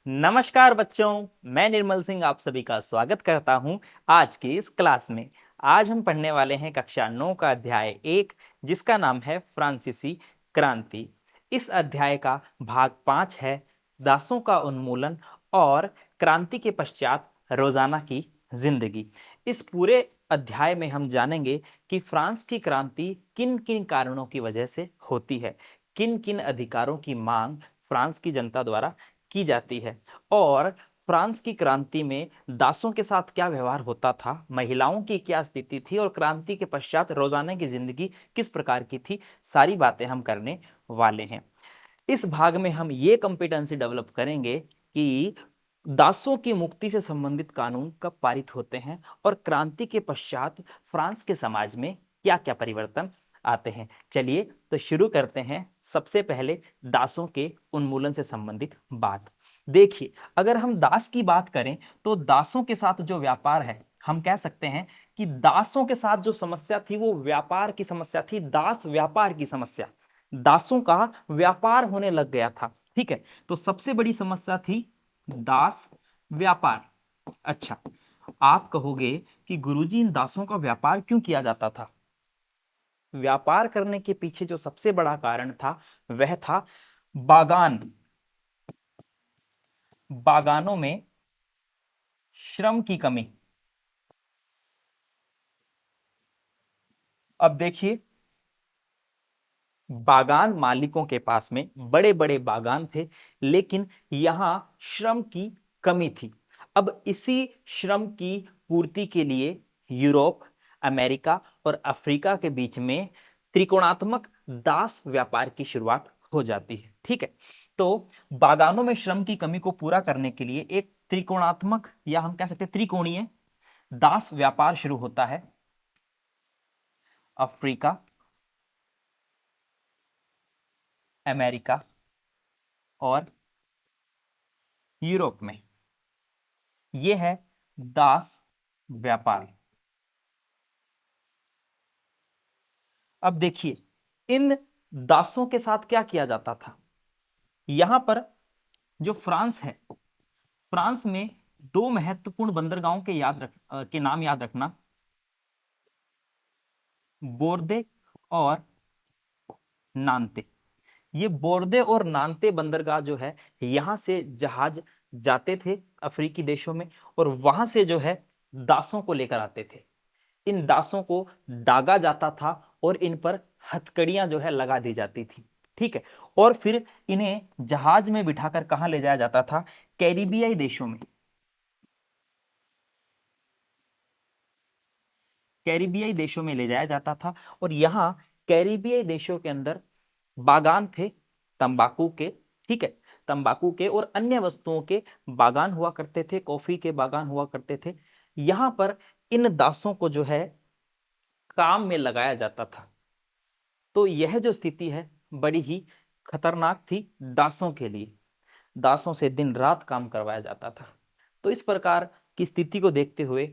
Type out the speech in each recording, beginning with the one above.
नमस्कार बच्चों, मैं निर्मल सिंह आप सभी का स्वागत करता हूं आज की इस क्लास में। आज हम पढ़ने वाले हैं कक्षा 9 का अध्याय 1, जिसका नाम है फ्रांसीसी क्रांति। इस अध्याय का भाग 5 है दासों का उन्मूलन और क्रांति के पश्चात रोजाना की जिंदगी। इस पूरे अध्याय में हम जानेंगे कि फ्रांस की क्रांति किन किन कारणों की वजह से होती है, किन किन अधिकारों की मांग फ्रांस की जनता द्वारा की जाती है और फ्रांस की क्रांति में दासों के साथ क्या व्यवहार होता था, महिलाओं की क्या स्थिति थी और क्रांति के पश्चात रोजाना की जिंदगी किस प्रकार की थी। सारी बातें हम करने वाले हैं। इस भाग में हम ये कॉम्पिटेंसी डेवलप करेंगे कि दासों की मुक्ति से संबंधित कानून कब पारित होते हैं और क्रांति के पश्चात फ्रांस के समाज में क्या क्या परिवर्तन आते हैं। चलिए तो शुरू करते हैं। सबसे पहले दासों के उन्मूलन से संबंधित बात देखिए। अगर हम दास की बात करें तो दासों के साथ जो व्यापार है, हम कह सकते हैं कि दासों के साथ जो समस्या थी वो व्यापार की समस्या थी, दास व्यापार की समस्या। दासों का व्यापार होने लग गया था। ठीक है, तो सबसे बड़ी समस्या थी दास व्यापार। अच्छा, आप कहोगे कि गुरुजी इन दासों का व्यापार क्यों किया जाता था? व्यापार करने के पीछे जो सबसे बड़ा कारण था वह था बागान। बागानों में श्रम की कमी। अब देखिए, बागान मालिकों के पास में बड़े बड़े बागान थे, लेकिन यहां श्रम की कमी थी। अब इसी श्रम की पूर्ति के लिए यूरोप, अमेरिका और अफ्रीका के बीच में त्रिकोणात्मक दास व्यापार की शुरुआत हो जाती है। ठीक है, तो बागानों में श्रम की कमी को पूरा करने के लिए एक त्रिकोणात्मक या हम कह सकते हैं त्रिकोणीय दास व्यापार शुरू होता है अफ्रीका, अमेरिका और यूरोप में। यह है दास व्यापार। अब देखिए, इन दासों के साथ क्या किया जाता था। यहां पर जो फ्रांस है, फ्रांस में दो महत्वपूर्ण बंदरगाहों के नाम याद रखना, बोर्दे और नान्ते। ये बोर्दे और नान्ते बंदरगाह जो है, यहां से जहाज जाते थे अफ्रीकी देशों में और वहां से जो है दासों को लेकर आते थे। इन दासों को दागा जाता था और इन पर हथकड़ियां जो है लगा दी जाती थी। ठीक है, और फिर इन्हें जहाज में बिठाकर कहां ले जाया जाता था? कैरिबियाई देशों में। कैरिबियाई देशों में ले जाया जाता था और यहाँ कैरिबियाई देशों के अंदर बागान थे तंबाकू के। ठीक है, तंबाकू के और अन्य वस्तुओं के बागान हुआ करते थे, कॉफी के बागान हुआ करते थे। यहाँ पर इन दासों को जो है काम में लगाया जाता था। तो यह जो स्थिति है बड़ी ही खतरनाक थी दासों के लिए। दासों से दिन रात काम करवाया जाता था। तो इस प्रकार की स्थिति को देखते हुए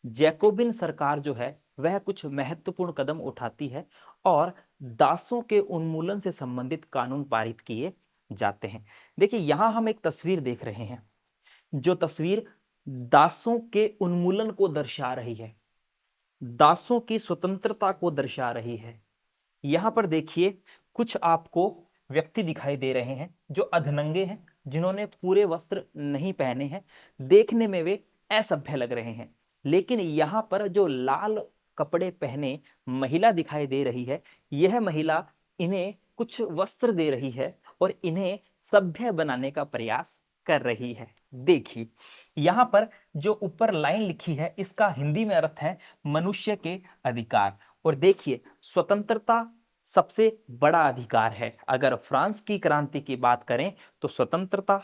जैकोबिन सरकार जो है वह कुछ महत्वपूर्ण कदम उठाती है और दासों के उन्मूलन से संबंधित कानून पारित किए जाते हैं। देखिए, यहां हम एक तस्वीर देख रहे हैं, जो तस्वीर दासों के उन्मूलन को दर्शा रही है, दासों की स्वतंत्रता को दर्शा रही है। यहां पर देखिए, कुछ आपको व्यक्ति दिखाई दे रहे हैं जो अधनंगे हैं, जिन्होंने पूरे वस्त्र नहीं पहने हैं। देखने में वे असभ्य लग रहे हैं, लेकिन यहां पर जो लाल कपड़े पहने महिला दिखाई दे रही है, यह महिला इन्हें कुछ वस्त्र दे रही है और इन्हें सभ्य बनाने का प्रयास कर रही है। देखिए, यहां पर जो ऊपर लाइन लिखी है, इसका हिंदी में अर्थ है मनुष्य के अधिकार। और देखिए, स्वतंत्रता सबसे बड़ा अधिकार है। अगर फ्रांस की क्रांति की बात करें तो स्वतंत्रता,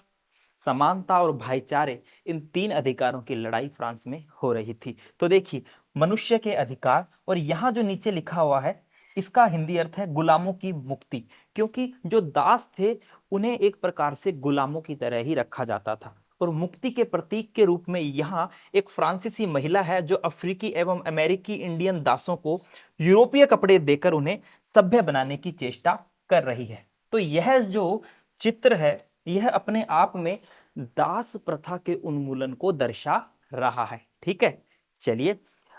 समानता और भाईचारे, इन तीन अधिकारों की लड़ाई फ्रांस में हो रही थी। तो देखिए, मनुष्य के अधिकार, और यहां जो नीचे लिखा हुआ है इसका हिंदी अर्थ है गुलामों की मुक्ति, क्योंकि जो दास थे उन्हें एक प्रकार से गुलामों की तरह ही रखा जाता था। और मुक्ति के प्रतीक के रूप में यहाँ एक फ्रांसीसी महिला है जो अफ्रीकी एवं अमेरिकी इंडियन दासों को यूरोपीय कपड़े देकर उन्हें सभ्य बनाने की चेष्टा कर रही है। तो यह जो चित्र है, यह अपने आप में दास प्रथा के उन्मूलन को दर्शा रहा है। ठीक है, चलिए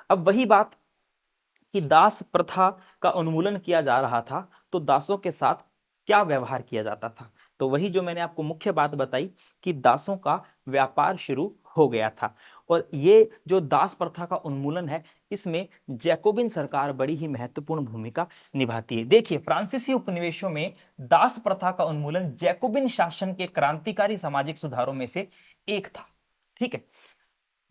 अब वही बात कि दास प्रथा का उन्मूलन किया जा रहा था तो दासों के साथ क्या व्यवहार किया जाता था। तो वही जो मैंने आपको मुख्य बात बताई कि दासों का व्यापार शुरू हो गया था। और ये जो दास प्रथा का उन्मूलन है इसमें जैकोबिन सरकार बड़ी ही महत्वपूर्ण भूमिका निभाती है। देखिए, फ्रांसीसी उपनिवेशों में दास प्रथा का उन्मूलन जैकोबिन शासन के क्रांतिकारी सामाजिक सुधारों में से एक था। ठीक है,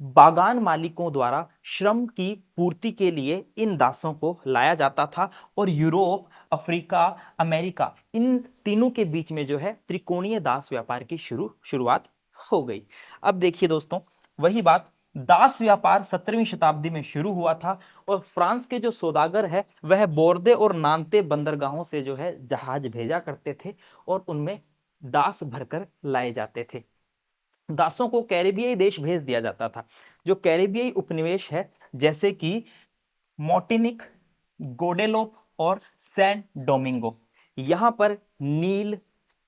बागान मालिकों द्वारा श्रम की पूर्ति के लिए इन दासों को लाया जाता था और यूरोप, अफ्रीका, अमेरिका इन तीनों के बीच में जो है त्रिकोणीय दास व्यापार की शुरुआत हो गई। अब देखिए दोस्तों, वही बात, दास व्यापार 17वीं शताब्दी में शुरू हुआ था और फ्रांस के जो सौदागर है वह बोर्दे और नान्ते बंदरगाहों से जो है जहाज भेजा करते थे और उनमें दास भरकर लाए जाते थे। दासों को कैरेबियाई देश भेज दिया जाता था। जो कैरेबियाई उपनिवेश है जैसे कि मोर्टिनिक, गोडेलोप और सैन डोमिंगो, यहां पर नील,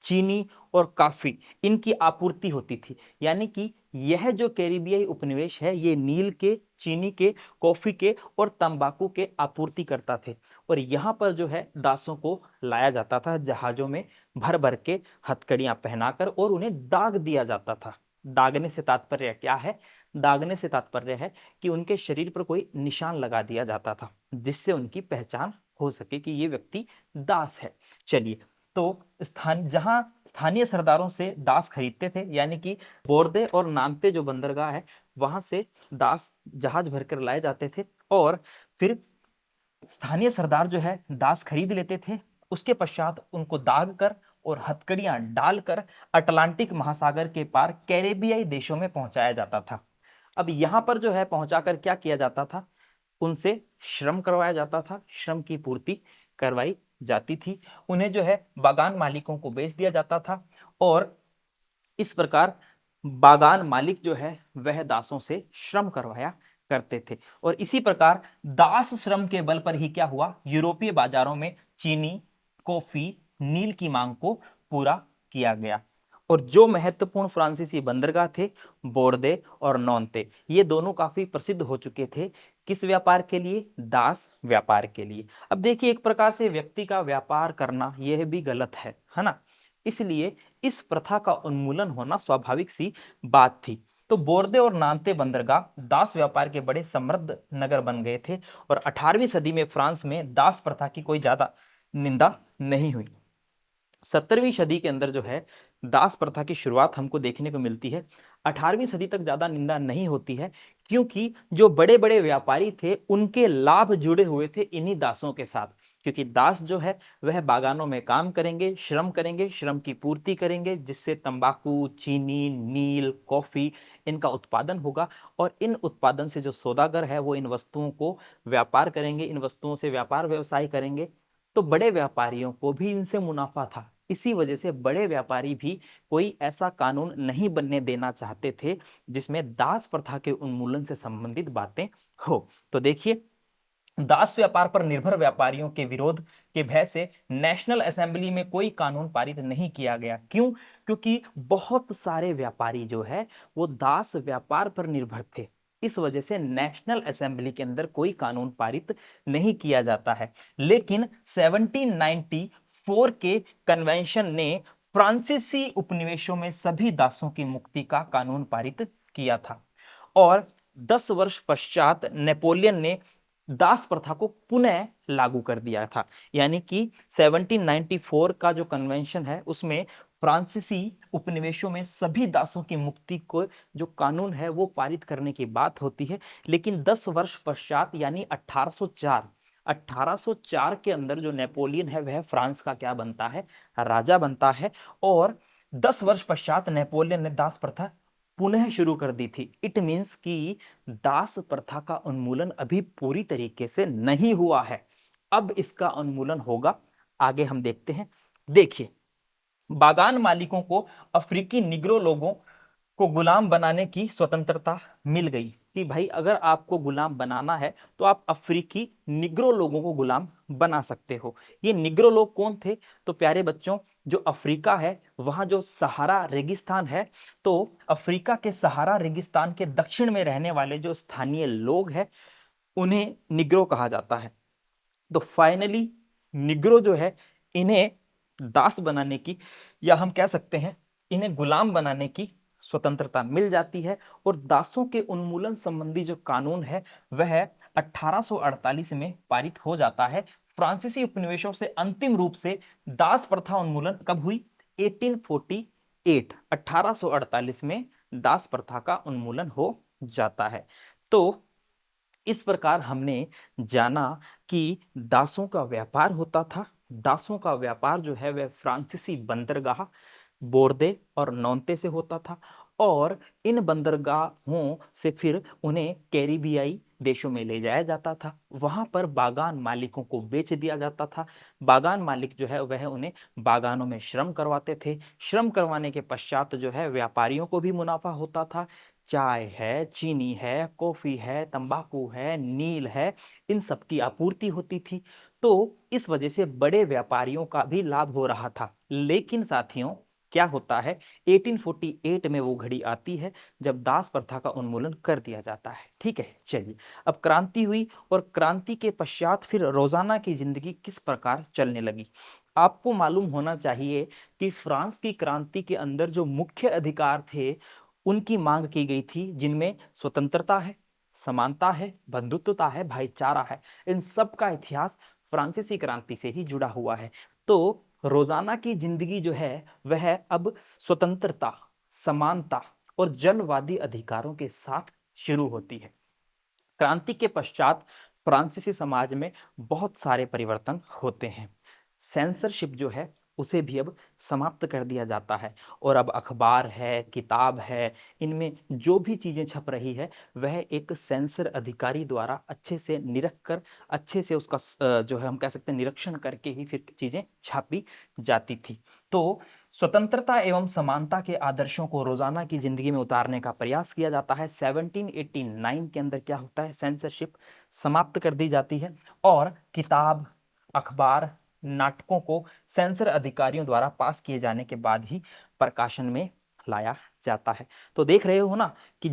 चीनी और कॉफी इनकी आपूर्ति होती थी। यानी कि यह जो कैरिबियाई उपनिवेश है ये नील के, चीनी के, कॉफी के और तंबाकू के आपूर्ति करता थे और यहाँ पर जो है दासों को लाया जाता था जहाजों में भर भर के हथकड़ियां पहनाकर और उन्हें दाग दिया जाता था। दागने से तात्पर्य क्या है? दागने से तात्पर्य है कि उनके शरीर पर कोई निशान लगा दिया जाता था जिससे उनकी पहचान हो सके कि ये व्यक्ति दास है। चलिए, तो जहां स्थानीय सरदारों से दास खरीदते थे, यानी कि बोर्दे और नान्ते जो बंदरगाह है वहां से दास जहाज भरकर लाए जाते थे और फिर स्थानीय सरदार जो है दास खरीद लेते थे। उसके पश्चात उनको दाग कर और हथकड़ियां डालकर अटलांटिक महासागर के पार कैरेबियाई देशों में पहुंचाया जाता था। अब यहां पर जो है पहुंचाकर क्या किया जाता था? उनसे श्रम करवाया जाता था, श्रम की पूर्ति करवाई जाती थी। उन्हें जो है बागान मालिकों को बेच दिया जाता था और इस प्रकार बागान मालिक जो है वह दासों से श्रम करवाया करते थे। और इसी प्रकार दास श्रम के बल पर ही क्या हुआ? यूरोपीय बाजारों में चीनी, कॉफी, नील की मांग को पूरा किया गया। और जो महत्वपूर्ण फ्रांसीसी बंदरगाह थे बोर्दे और नॉन्ते, ये दोनों काफी प्रसिद्ध हो चुके थे। किस व्यापार के लिए? दास व्यापार के लिए। अब देखिए, एक प्रकार से व्यक्ति का व्यापार करना यह भी गलत है ना। इसलिए इस प्रथा का उन्मूलन होना स्वाभाविक सी बात थी। तो बोर्दे और नान्ते बंदरगाह दास व्यापार के बड़े समृद्ध नगर बन गए थे और 18वीं सदी में फ्रांस में दास प्रथा की कोई ज्यादा निंदा नहीं हुई। 17वीं सदी के अंदर जो है दास प्रथा की शुरुआत हमको देखने को मिलती है। 18वीं सदी तक ज्यादा निंदा नहीं होती है क्योंकि जो बड़े बड़े व्यापारी थे उनके लाभ जुड़े हुए थे इन्हीं दासों के साथ। क्योंकि दास जो है वह बागानों में काम करेंगे, श्रम की पूर्ति करेंगे जिससे तंबाकू, चीनी, नील, कॉफी इनका उत्पादन होगा और इन उत्पादन से जो सौदागर है वो इन वस्तुओं को व्यापार करेंगे, इन वस्तुओं से व्यापार व्यवसाय करेंगे। तो बड़े व्यापारियों को भी इनसे मुनाफा था। इसी वजह से बड़े व्यापारी भी कोई ऐसा कानून नहीं बनने देना चाहते थे जिसमें दास प्रथा के उन्मूलन से संबंधित बातें हो। तो देखिए, दास व्यापार पर निर्भर व्यापारियों के विरोध के भय से नेशनल असेंबली में कोई कानून पारित नहीं किया गया। क्यों? क्योंकि बहुत सारे व्यापारी जो है वो दास व्यापार पर निर्भर थे। इस वजह से नेशनल असेंबली के अंदर कोई कानून पारित नहीं किया जाता है। लेकिन 1794 के कन्वेंशन ने फ्रांसीसी उपनिवेशों में सभी दासों की मुक्ति का कानून पारित किया था और 10 वर्ष पश्चात नेपोलियन ने दास प्रथा को पुनः लागू कर दिया था। यानी कि 1794 का जो कन्वेंशन है उसमें फ्रांसीसी उपनिवेशों में सभी दासों की मुक्ति को जो कानून है वो पारित करने की बात होती है। लेकिन 10 वर्ष पश्चात यानी 1804 के अंदर जो नेपोलियन है वह फ्रांस का क्या बनता है? राजा बनता है और 10 वर्ष पश्चात नेपोलियन ने दास प्रथा पुनः शुरू कर दी थी। इट मींस कि दास प्रथा का उन्मूलन अभी पूरी तरीके से नहीं हुआ है, अब इसका उन्मूलन होगा। आगे हम देखते हैं। देखिए, बागान मालिकों को अफ्रीकी निग्रो लोगों को गुलाम बनाने की स्वतंत्रता मिल गई कि भाई अगर आपको गुलाम बनाना है तो आप अफ्रीकी निग्रो लोगों को गुलाम बना सकते हो। ये निग्रो लोग कौन थे? तो प्यारे बच्चों, जो अफ्रीका है वहां जो सहारा रेगिस्तान है, तो अफ्रीका के सहारा रेगिस्तान के दक्षिण में रहने वाले जो स्थानीय लोग हैं उन्हें निग्रो कहा जाता है। तो फाइनली निग्रो जो है इन्हें दास बनाने की, या हम कह सकते हैं इन्हें गुलाम बनाने की स्वतंत्रता मिल जाती है। और दासों के उन्मूलन संबंधी जो कानून है वह 1848 में पारित हो जाता है। फ्रांसीसी उपनिवेशों से अंतिम रूप से दास प्रथा उन्मूलन कब हुई? 1848, 1848 में दास प्रथा का उन्मूलन हो जाता है। तो इस प्रकार हमने जाना कि दासों का व्यापार होता था। दासों का व्यापार जो है वह फ्रांसीसी बंदरगाह बोर्दे और नौन्ते से होता था, और इन बंदरगाहों से फिर उन्हें कैरिबियाई देशों में ले जाया जाता था। वहां पर बागान मालिकों को बेच दिया जाता था। बागान मालिक जो है वह उन्हें बागानों में श्रम करवाते थे। श्रम करवाने के पश्चात जो है व्यापारियों को भी मुनाफा होता था। चाय है, चीनी है, कॉफी है, तंबाकू है, नील है, इन सब की आपूर्ति होती थी। तो इस वजह से बड़े व्यापारियों का भी लाभ हो रहा था। लेकिन साथियों क्या होता है, 1848 में वो घड़ी आती है जब दास प्रथा का उन्मूलन कर दिया जाता है। ठीक है, चलिए अब क्रांति हुई, और क्रांति के पश्चात फिर रोजाना की जिंदगी किस प्रकार चलने लगी। आपको मालूम होना चाहिए कि फ्रांस की क्रांति के अंदर जो मुख्य अधिकार थे उनकी मांग की गई थी, जिनमें स्वतंत्रता है, समानता है, बंधुत्वता है, भाईचारा है। इन सब का इतिहास फ्रांसीसी क्रांति से ही जुड़ा हुआ है। तो रोजाना की जिंदगी जो है वह अब स्वतंत्रता, समानता और जनवादी अधिकारों के साथ शुरू होती है। क्रांति के पश्चात फ्रांसीसी समाज में बहुत सारे परिवर्तन होते हैं। सेंसरशिप जो है उसे भी अब समाप्त कर दिया जाता है, और अब अखबार है, किताब है, इनमें जो भी चीजें छप रही है वह एक सेंसर अधिकारी द्वारा अच्छे से निरख कर, अच्छे से उसका जो है हम कह सकते हैं निरीक्षण करके ही फिर चीजें छापी जाती थी। तो स्वतंत्रता एवं समानता के आदर्शों को रोजाना की जिंदगी में उतारने का प्रयास किया जाता है। 1789 के अंदर क्या होता है, सेंसरशिप समाप्त कर दी जाती है, और किताब, अखबार, नाटकों को सेंसर अधिकारियों द्वारा पास किए जाने के बाद ही प्रकाशन में लाया जाता है। तो देख रहे हो ना कि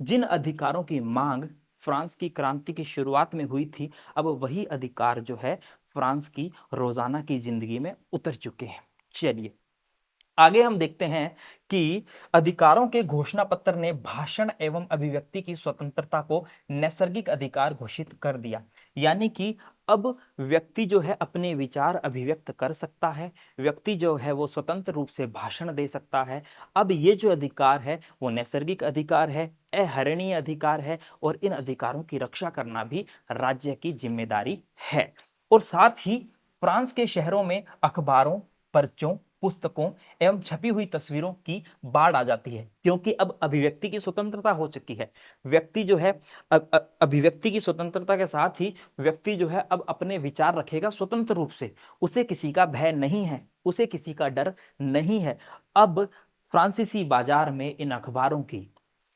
जिन अधिकारों की मांग फ्रांस की क्रांति की शुरुआत में हुई थी, अब वही अधिकार जो है फ्रांस की रोजाना की जिंदगी में उतर चुके हैं। चलिए आगे हम देखते हैं कि अधिकारों के घोषणा पत्र ने भाषण एवं अभिव्यक्ति की स्वतंत्रता को नैसर्गिक अधिकार घोषित कर दिया। यानी कि अब व्यक्ति जो है अपने विचार अभिव्यक्त कर सकता है, व्यक्ति जो है वो स्वतंत्र रूप से भाषण दे सकता है। अब ये जो अधिकार है वो नैसर्गिक अधिकार है, अहरणीय अधिकार है, और इन अधिकारों की रक्षा करना भी राज्य की जिम्मेदारी है। और साथ ही फ्रांस के शहरों में अखबारों, पर्चों, पुस्तकों एवं छपी हुई तस्वीरों की बाढ़ आ जाती है, क्योंकि अब अभिव्यक्ति की स्वतंत्रता हो चुकी है। व्यक्ति जो है अभिव्यक्ति की स्वतंत्रता के साथ ही व्यक्ति जो है अब अपने विचार रखेगा स्वतंत्र रूप से। उसे किसी का भय नहीं है, उसे किसी का डर नहीं है। अब फ्रांसीसी बाजार में इन अखबारों की,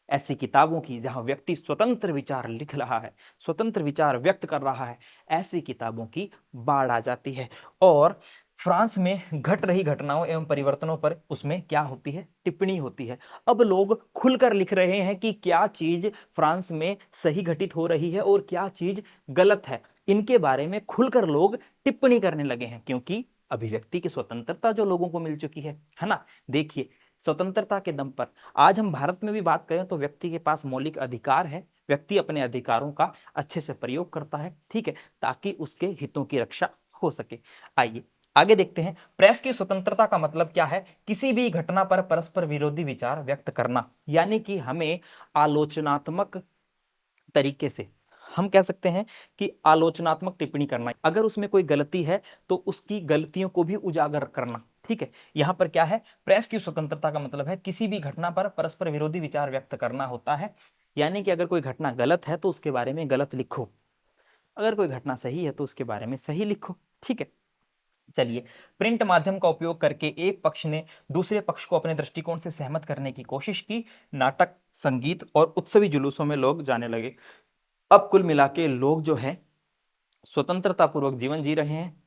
ऐसी किताबों की जहां व्यक्ति स्वतंत्र विचार लिख रहा है, स्वतंत्र विचार व्यक्त कर रहा है, ऐसी किताबों की बाढ़ आ जाती है। और फ्रांस में घट रही घटनाओं एवं परिवर्तनों पर उसमें क्या होती है, टिप्पणी होती है। अब लोग खुलकर लिख रहे हैं कि क्या चीज फ्रांस में सही घटित हो रही है और क्या चीज गलत है। इनके बारे में खुलकर लोग टिप्पणी करने लगे हैं, क्योंकि अभिव्यक्ति की स्वतंत्रता जो लोगों को मिल चुकी है ना। देखिए स्वतंत्रता के दम पर आज हम भारत में भी बात करें तो व्यक्ति के पास मौलिक अधिकार है, व्यक्ति अपने अधिकारों का अच्छे से प्रयोग करता है, ठीक है, ताकि उसके हितों की रक्षा हो सके। आइए आगे देखते हैं। प्रेस की स्वतंत्रता का मतलब क्या है? किसी भी घटना पर परस्पर विरोधी विचार व्यक्त करना, यानी कि हमें आलोचनात्मक तरीके से, हम कह सकते हैं कि आलोचनात्मक टिप्पणी करना, अगर उसमें कोई गलती है तो उसकी गलतियों को भी उजागर करना। ठीक है, यहां पर क्या है, प्रेस की स्वतंत्रता का मतलब है किसी भी घटना पर परस्पर विरोधी विचार व्यक्त करना होता है। यानी कि अगर कोई घटना गलत है तो उसके बारे में गलत लिखो, अगर कोई घटना सही है तो उसके बारे में सही लिखो। ठीक है, चलिए, प्रिंट माध्यम का उपयोग करके एक पक्ष ने दूसरे पक्ष को अपने दृष्टिकोण से सहमत करने की कोशिश की। नाटक, संगीत और उत्सवी जुलूसों में लोग जाने लगे। अब कुल मिला के लोग जो है स्वतंत्रता पूर्वक जीवन जी रहे हैं,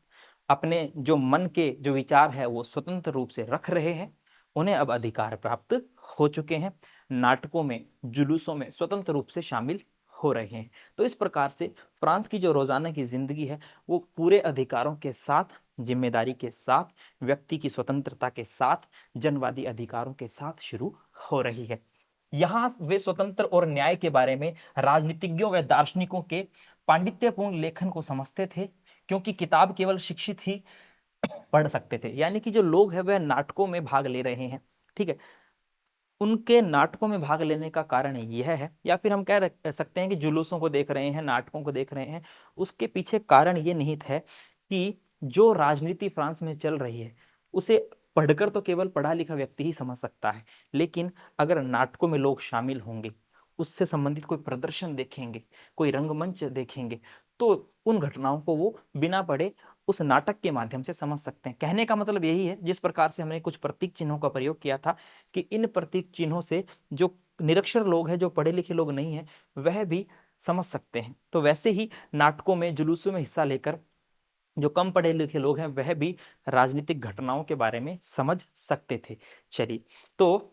अपने जो मन के जो विचार है वो स्वतंत्र रूप से रख रहे हैं, उन्हें अब अधिकार प्राप्त हो चुके हैं, नाटकों में, जुलूसों में स्वतंत्र रूप से शामिल हो रहे हैं। तो इस प्रकार से फ्रांस की जो रोजाना की जिंदगी है वो पूरे अधिकारों के साथ, जिम्मेदारी के साथ, व्यक्ति की स्वतंत्रता के साथ, जनवादी अधिकारों के साथ शुरू हो रही है। यहां वे स्वतंत्र और न्याय के बारे में राजनीतिज्ञों व दार्शनिकों के पांडित्यपूर्ण लेखन को समझते थे, क्योंकि किताब केवल शिक्षित ही पढ़ सकते थे। यानी कि जो लोग हैं वह नाटकों में भाग ले रहे हैं, ठीक है, उनके नाटकों में भाग लेने का कारण यह है, या फिर हम कह सकते हैं कि जुलूसों को देख रहे हैं, नाटकों को देख रहे हैं, उसके पीछे कारण ये निहित है कि जो राजनीति फ्रांस में चल रही है उसे पढ़कर तो केवल पढ़ा लिखा व्यक्ति ही समझ सकता है, लेकिन अगर नाटकों में लोग शामिल होंगे, उससे संबंधित कोई प्रदर्शन देखेंगे, कोई रंगमंच देखेंगे, तो उन घटनाओं को वो बिना पढ़े उस नाटक के माध्यम से समझ सकते हैं। कहने का मतलब यही है, जिस प्रकार से हमने कुछ प्रतीक चिन्हों का प्रयोग किया था कि इन प्रतीक चिन्हों से जो निरक्षर लोग हैं, जो पढ़े लिखे लोग नहीं हैं, वह भी समझ सकते हैं। तो वैसे ही नाटकों में, जुलूसों में हिस्सा लेकर जो कम पढ़े लिखे लोग हैं वह भी राजनीतिक घटनाओं के बारे में समझ सकते थे। चलिए, तो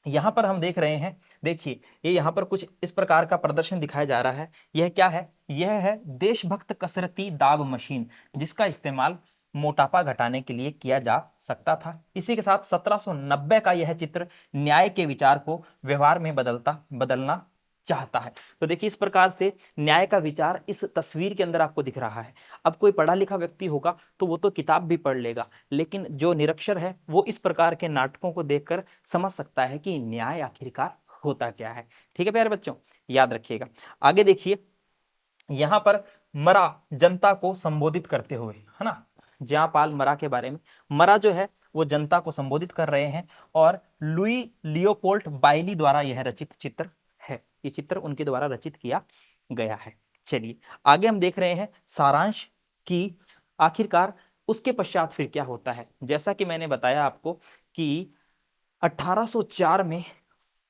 यहां पर हम देख रहे हैं, देखिए ये यहां पर कुछ इस प्रकार का प्रदर्शन दिखाया जा रहा है। यह क्या है? यह है देशभक्त कसरती दाब मशीन, जिसका इस्तेमाल मोटापा घटाने के लिए किया जा सकता था। इसी के साथ 1790 का यह चित्र न्याय के विचार को व्यवहार में बदलना चाहता है। तो देखिए, इस प्रकार से न्याय का विचार इस तस्वीर के अंदर आपको दिख रहा है। अब कोई पढ़ा लिखा व्यक्ति होगा तो वो तो किताब भी पढ़ लेगा, लेकिन जो निरक्षर है वो इस प्रकार के नाटकों को देखकर समझ सकता है कि न्याय आखिरकार होता क्या है। ठीक है प्यारे बच्चों, याद रखिएगा। आगे देखिए, यहां पर मरा जनता को संबोधित करते हुए, है ना, जयपाल मरा के बारे में, मरा जो है वो जनता को संबोधित कर रहे हैं, और लुई लियोपोल्ड बाइली द्वारा यह रचित चित्र है। ये चित्र उनके द्वारा रचित किया गया है। चलिए, आगे हम देख रहे हैं सारांश की आखिरकार उसके पश्चात फिर क्या होता है। जैसा कि मैंने बताया आपको कि 1804 में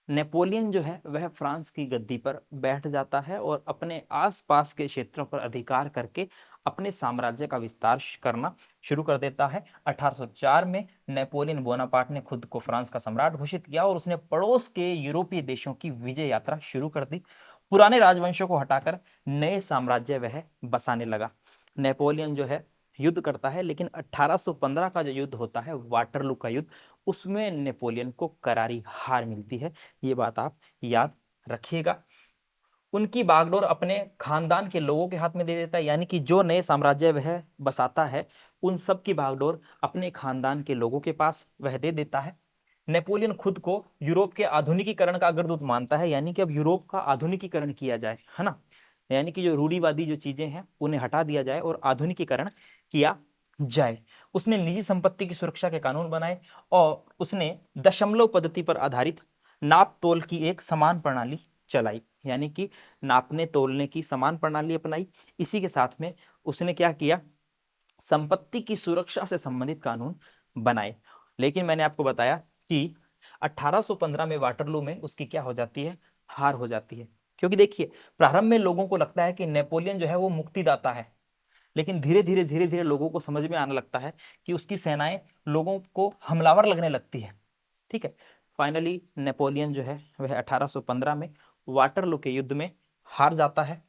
नेपोलियन जो है वह फ्रांस की गद्दी पर बैठ जाता है और अपने आसपास के क्षेत्रों पर अधिकार करके अपने साम्राज्य का विस्तार करना शुरू कर देता है। 1804 में नेपोलियन बोनापार्ट ने खुद को फ्रांस का सम्राट घोषित किया और उसने पड़ोस के यूरोपीय देशों की विजय यात्रा शुरू कर दी। पुराने राजवंशों को हटाकर नए साम्राज्य वह बसाने लगा। नेपोलियन जो है युद्ध करता है, लेकिन 1815 का जो युद्ध होता है, वाटरलू का युद्ध, उसमें नेपोलियन को करारी हार मिलती है। ये बात आप याद रखिएगा। उनकी बागडोर अपने खानदान के लोगों के हाथ में दे देता है, यानी कि जो नए साम्राज्य वह बसाता है उन सब की बागडोर अपने खानदान के लोगों के पास वह दे देता है। नेपोलियन खुद को यूरोप के आधुनिकीकरण का अग्रदूत मानता है, यानी कि अब यूरोप का आधुनिकीकरण किया जाए, है ना, यानी कि जो रूढ़िवादी जो चीजें हैं उन्हें हटा दिया जाए और आधुनिकीकरण किया जाए। उसने निजी संपत्ति की सुरक्षा के कानून बनाए और उसने दशमलव पद्धति पर आधारित नाप तोल की एक समान प्रणाली चलाई, यानी कि नापने तोलने की समान प्रणाली अपनाई। इसी के साथ में उसने क्या किया? संपत्ति की सुरक्षा से संबंधित कानून बनाए। लेकिन मैंने आपको बताया कि 1815 में वाटरलू में उसकी क्या हो जाती है? हार हो जाती है। क्योंकि देखिए, प्रारंभ में लोगों को लगता है कि नेपोलियन जो है वो मुक्तिदाता है, लेकिन धीरे धीरे लोगों को समझ में आने लगता है कि उसकी सेनाएं लोगों को हमलावर लगने लगती है। ठीक है, फाइनली नेपोलियन जो है वह 1815 में वाटरलू के युद्ध में हार जाता है।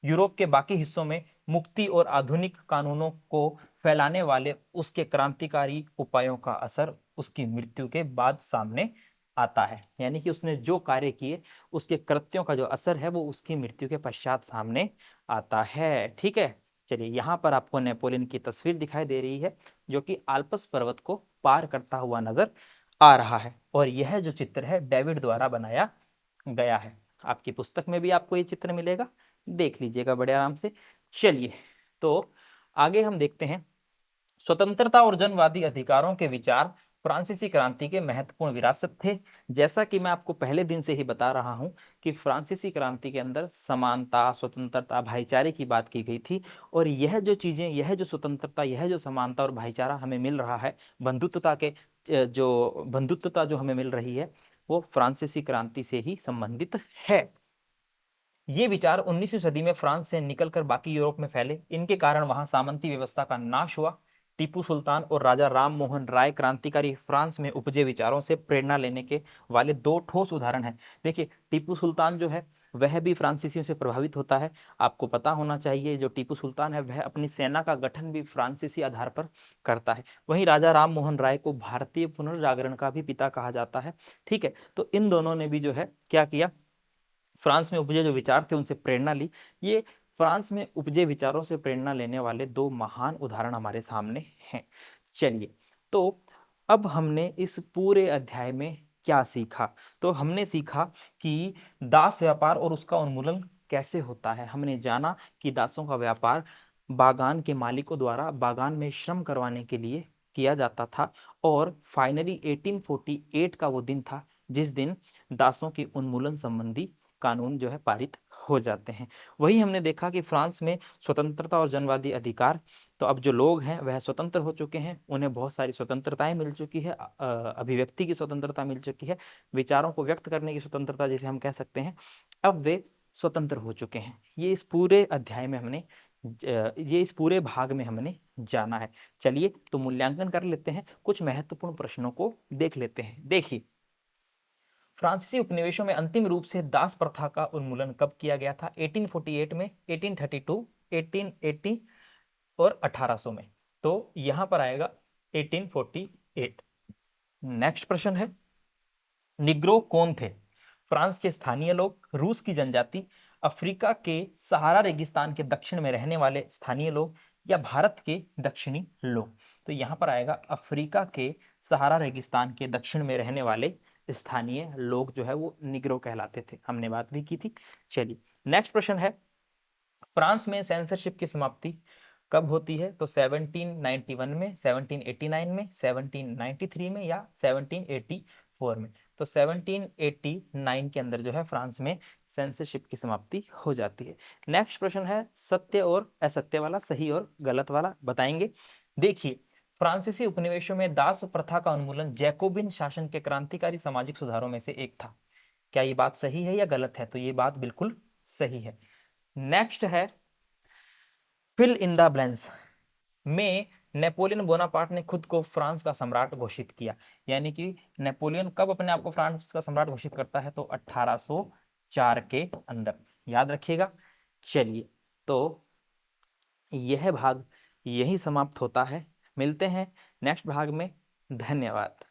यूरोप के बाकी हिस्सों में मुक्ति और आधुनिक कानूनों को फैलाने वाले उसके क्रांतिकारी उपायों का असर उसकी मृत्यु के बाद सामने आता है, यानी कि उसने जो कार्य किए उसके कृत्यों का जो असर है वो उसकी मृत्यु के पश्चात सामने आता है। ठीक है, चलिए, यहाँ पर आपको नेपोलियन की तस्वीर दिखाई दे रही है जो कि आल्प्स पर्वत को पार करता हुआ नजर आ रहा है, और यह जो चित्र है डेविड द्वारा बनाया गया है। आपकी पुस्तक में भी आपको ये चित्र मिलेगा, देख लीजिएगा बड़े आराम से। चलिए, तो आगे हम देखते हैं, स्वतंत्रता और जनवादी अधिकारों के विचार फ्रांसीसी क्रांति के महत्वपूर्ण विरासत थे। जैसा कि मैं आपको पहले दिन से ही बता रहा हूं कि फ्रांसीसी क्रांति के अंदर समानता, स्वतंत्रता, भाईचारे की बात की गई थी। और यह जो चीजें, यह जो स्वतंत्रता, यह जो समानता और भाईचारा हमें मिल रहा है, बंधुत्वता जो हमें मिल रही है, वो फ्रांसीसी क्रांति से ही संबंधित है। ये विचार 19वीं सदी में फ्रांस से निकलकर बाकी यूरोप में फैले। इनके कारण वहां सामंती व्यवस्था का नाश हुआ। टीपू सुल्तान और राजा राम मोहन राय क्रांतिकारी फ्रांस में उपजे विचारों से प्रेरणा लेने के वाले दो ठोस उदाहरण हैं। देखिए, टीपू सुल्तान जो है वह भी फ्रांसीसियों से प्रभावित होता है। आपको पता होना चाहिए, जो टीपू सुल्तान है वह अपनी सेना का गठन भी फ्रांसीसी आधार पर करता है। वहीं राजा राम मोहन राय को भारतीय पुनर्जागरण का भी पिता कहा जाता है। ठीक है, तो इन दोनों ने भी जो है क्या किया, फ्रांस में उपजे जो विचार थे उनसे प्रेरणा ली। ये फ्रांस में उपजे विचारों से प्रेरणा लेने वाले दो महान उदाहरण हमारे सामने हैं। चलिए, तो अब हमने इस पूरे अध्याय में क्या सीखा? तो हमने सीखा कि दास व्यापार और उसका उन्मूलन कैसे होता है। हमने जाना कि दासों का व्यापार बागान के मालिकों द्वारा बागान में श्रम करवाने के लिए किया जाता था। और फाइनली 1848 का वो दिन था जिस दिन दासों के उन्मूलन संबंधी कानून जो है पारित हो जाते हैं। वही हमने देखा कि फ्रांस में स्वतंत्रता और जनवादी अधिकार, तो अब जो लोग हैं वह स्वतंत्र हो चुके हैं, उन्हें बहुत सारी स्वतंत्रताएं मिल चुकी है, अभिव्यक्ति की स्वतंत्रता मिल चुकी है, विचारों को व्यक्त करने की स्वतंत्रता जिसे हम कह सकते हैं, अब वे स्वतंत्र हो चुके हैं। ये इस पूरे अध्याय में हमने ये इस पूरे भाग में हमने जाना है। चलिए, तो मूल्यांकन कर लेते हैं, कुछ महत्वपूर्ण प्रश्नों को देख लेते हैं। देखिए, फ्रांसीसी उपनिवेशों में अंतिम रूप से दास प्रथा का उन्मूलन कब किया गया था? 1848 में, 1832, 1880 और 1800 में। तो यहां पर आएगा 1848। नेक्स्ट प्रश्न है, निग्रो कौन थे? फ्रांस के स्थानीय लोग, रूस की जनजाति, अफ्रीका के सहारा रेगिस्तान के दक्षिण में रहने वाले स्थानीय लोग, या भारत के दक्षिणी लोग। तो यहां पर आएगा अफ्रीका के सहारा रेगिस्तान के दक्षिण में रहने वाले स्थानीय लोग जो है वो निग्रो कहलाते थे। हमने बात भी की थी। चलिए, नेक्स्ट प्रश्न है, फ्रांस में सेंसरशिप की समाप्ति कब होती है? तो 1791 में, 1789 में, 1793 में, या 1784 में। तो 1789 के अंदर जो है फ्रांस में सेंसरशिप की समाप्ति हो जाती है। नेक्स्ट प्रश्न है, सत्य और असत्य वाला, सही और गलत वाला बताएंगे। देखिए, फ्रांसीसी उपनिवेशों में दास प्रथा का उन्मूलन जैकोबिन शासन के क्रांतिकारी सामाजिक सुधारों में से एक था। क्या ये बात सही है या गलत है? तो ये बात बिल्कुल सही है। नेक्स्ट है, फिल इन द ब्लैंक्स में नेपोलियन बोनापार्ट ने खुद को फ्रांस का सम्राट घोषित किया। यानी कि नेपोलियन कब अपने आप को फ्रांस का सम्राट घोषित करता है? तो 1804 के अंदर, याद रखिएगा। चलिए, तो यह भाग यही समाप्त होता है। मिलते हैं नेक्स्ट भाग में। धन्यवाद।